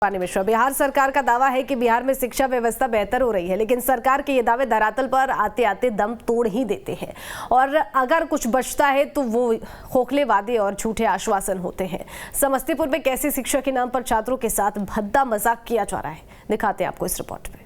मिश्रा, बिहार सरकार का दावा है कि बिहार में शिक्षा व्यवस्था बेहतर हो रही है, लेकिन सरकार के ये दावे धरातल पर आते आते दम तोड़ ही देते हैं और अगर कुछ बचता है तो वो खोखले वादे और झूठे आश्वासन होते हैं। समस्तीपुर में कैसी शिक्षा के नाम पर छात्रों के साथ भद्दा मजाक किया जा रहा है, दिखाते हैं आपको इस रिपोर्ट में।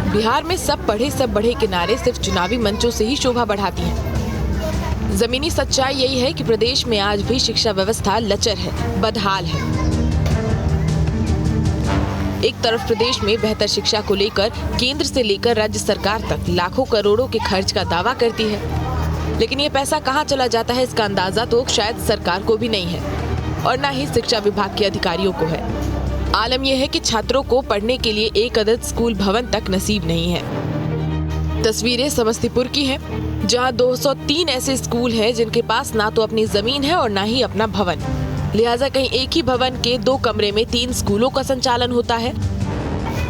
बिहार में सब पढ़े सब बढ़े के नारे सिर्फ चुनावी मंचों से ही शोभा बढ़ाती हैं। जमीनी सच्चाई यही है कि प्रदेश में आज भी शिक्षा व्यवस्था लचर है, बदहाल है। एक तरफ प्रदेश में बेहतर शिक्षा को लेकर केंद्र से लेकर राज्य सरकार तक लाखों करोड़ों के खर्च का दावा करती है, लेकिन ये पैसा कहाँ चला जाता है इसका अंदाजा तो शायद सरकार को भी नहीं है और न ही शिक्षा विभाग के अधिकारियों को है। आलम यह है कि छात्रों को पढ़ने के लिए एक अदद स्कूल भवन तक नसीब नहीं है। तस्वीरें समस्तीपुर की हैं, जहां 203 ऐसे स्कूल हैं जिनके पास ना तो अपनी जमीन है और ना ही अपना भवन। लिहाजा कहीं एक ही भवन के 2 कमरे में 3 स्कूलों का संचालन होता है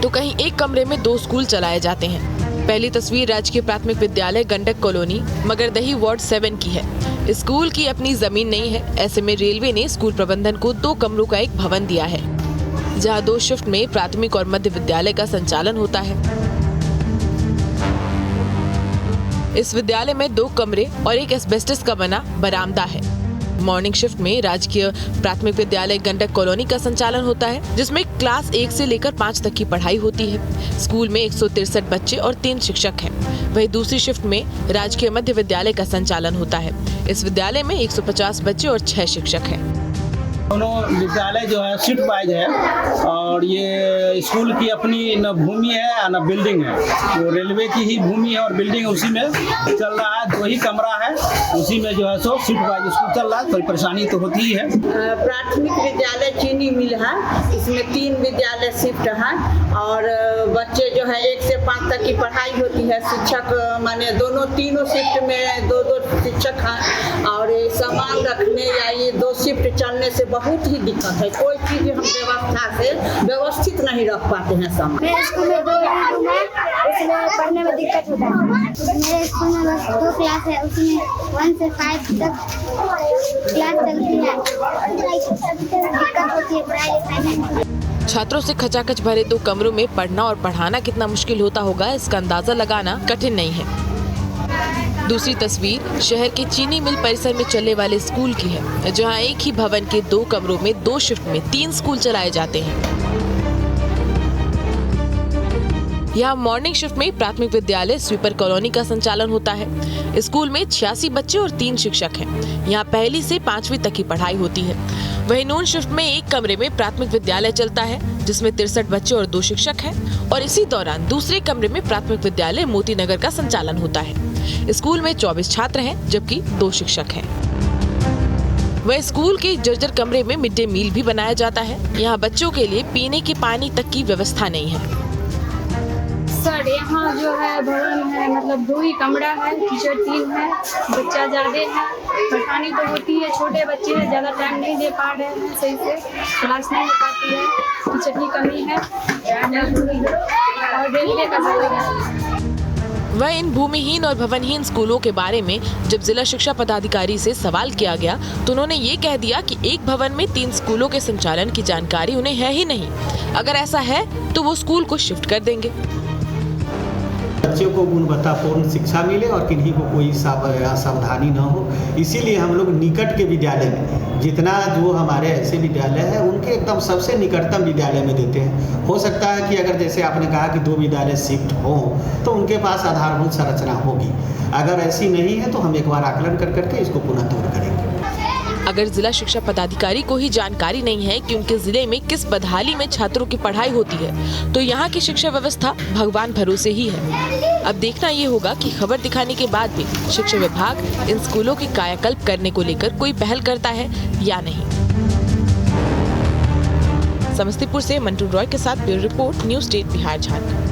तो कहीं एक कमरे में 2 स्कूल चलाए जाते हैं। पहली तस्वीर राजकीय प्राथमिक विद्यालय गंडक कॉलोनी मगरदही वार्ड 7 की है। स्कूल की अपनी जमीन नहीं है, ऐसे में रेलवे ने स्कूल प्रबंधन को 2 कमरों का एक भवन दिया है, जहां 2 शिफ्ट में प्राथमिक और मध्य विद्यालय का संचालन होता है। इस विद्यालय में 2 कमरे और एक एस्बेस्टस का बना बरामदा है। मॉर्निंग शिफ्ट में राजकीय प्राथमिक विद्यालय गंडक कॉलोनी का संचालन होता है, जिसमें क्लास 1 से लेकर 5 तक की पढ़ाई होती है। स्कूल में 163 बच्चे और 3 शिक्षक हैं। वहीं दूसरी शिफ्ट में राजकीय मध्य विद्यालय का संचालन होता है। इस विद्यालय में 150 बच्चे और 6 शिक्षक हैं। दोनों विद्यालय जो है शिफ्ट वाइज है और ये स्कूल की अपनी न भूमि है न बिल्डिंग है। वो रेलवे की ही भूमि है और बिल्डिंग उसी में चल रहा है। 2 ही कमरा है, उसी में जो है सो शिफ्ट वाइज स्कूल चल रहा है। कोई परेशानी तो होती ही है। प्राथमिक विद्यालय चीनी मिल है, इसमें 3 विद्यालय शिफ्ट है और बच्चे जो है 1 से 5 तक की पढ़ाई होती है। शिक्षक माने तीनों शिफ्ट में 2-2 शिक्षक हैं और सामान रखने या ये 2 शिफ्ट चलने से बहुत ही दिक्कत है। कोई चीज हम व्यवस्था से व्यवस्थित नहीं रख पाते हैं सामान। मेरे स्कूल में 2 रूम है, उसमें पढ़ने में दिक्कत होता है। मेरे स्कूल में बस 2 क्लास है, उसमें 1 से 5 तक क्लास चलती है। दिक्कत होती है पढ़ाई लिखाई में। छात्रों से खचाखच भरे 2 कमरों में पढ़ना और पढ़ाना कितना मुश्किल होता होगा, इसका अंदाजा लगाना कठिन नहीं है। दूसरी तस्वीर शहर के चीनी मिल परिसर में चलने वाले स्कूल की है, जहां एक ही भवन के 2 कमरों में 2 शिफ्ट में 3 स्कूल चलाए जाते हैं। यहाँ मॉर्निंग शिफ्ट में प्राथमिक विद्यालय स्वीपर कॉलोनी का संचालन होता है। स्कूल में 86 बच्चे और 3 शिक्षक हैं। यहाँ 1ली से 5वीं तक की पढ़ाई होती है। वहीं नून शिफ्ट में एक कमरे में प्राथमिक विद्यालय चलता है, जिसमें 63 बच्चे और 2 शिक्षक हैं और इसी दौरान दूसरे कमरे में प्राथमिक विद्यालय मोती नगर का संचालन होता है। स्कूल में 24 छात्र हैं, जबकि 2 शिक्षक हैं। वह स्कूल के जर्जर कमरे में मिड डे मील भी बनाया जाता है। यहाँ बच्चों के लिए पीने के पानी तक की व्यवस्था नहीं है। सर यहाँ जो है भवन है, मतलब 2 ही कमरा है, टीचर 3 है, बच्चा ज़्यादा है, परेशानी तो होती है। छोटे बच्चे हैं, ज़्यादा टाइम नहीं दे पा रहे हैं, सही से क्लास नहीं हो पाती है, टीचर की कमी है और रेलवे का है। वह इन भूमिहीन और भवनहीन स्कूलों के बारे में जब जिला शिक्षा पदाधिकारी से सवाल किया गया तो उन्होंने ये कह दिया कि एक भवन में 3 स्कूलों के संचालन की जानकारी उन्हें है ही नहीं। अगर ऐसा है तो वो स्कूल को शिफ्ट कर देंगे। बच्चों को गुणवत्तापूर्ण शिक्षा मिले और किन्हीं को कोई सावधानी न हो, इसीलिए हम लोग निकट के विद्यालय में जितना जो हमारे ऐसे विद्यालय है उनके एकदम सबसे निकटतम विद्यालय में देते हैं। हो सकता है कि अगर जैसे आपने कहा कि 2 विद्यालय शिफ्ट हों तो उनके पास आधारभूत संरचना होगी। अगर ऐसी नहीं है तो हम एक बार आकलन कर करके इसको पुनः तोड़ करेंगे। अगर जिला शिक्षा पदाधिकारी को ही जानकारी नहीं है कि उनके जिले में किस बदहाली में छात्रों की पढ़ाई होती है तो यहाँ की शिक्षा व्यवस्था भगवान भरोसे ही है। अब देखना ये होगा कि खबर दिखाने के बाद भी शिक्षा विभाग इन स्कूलों की कायाकल्प करने को लेकर कोई पहल करता है या नहीं। समस्तीपुर से मंटू रॉय के साथ bureau report, news 8 Bihar Jharkhand.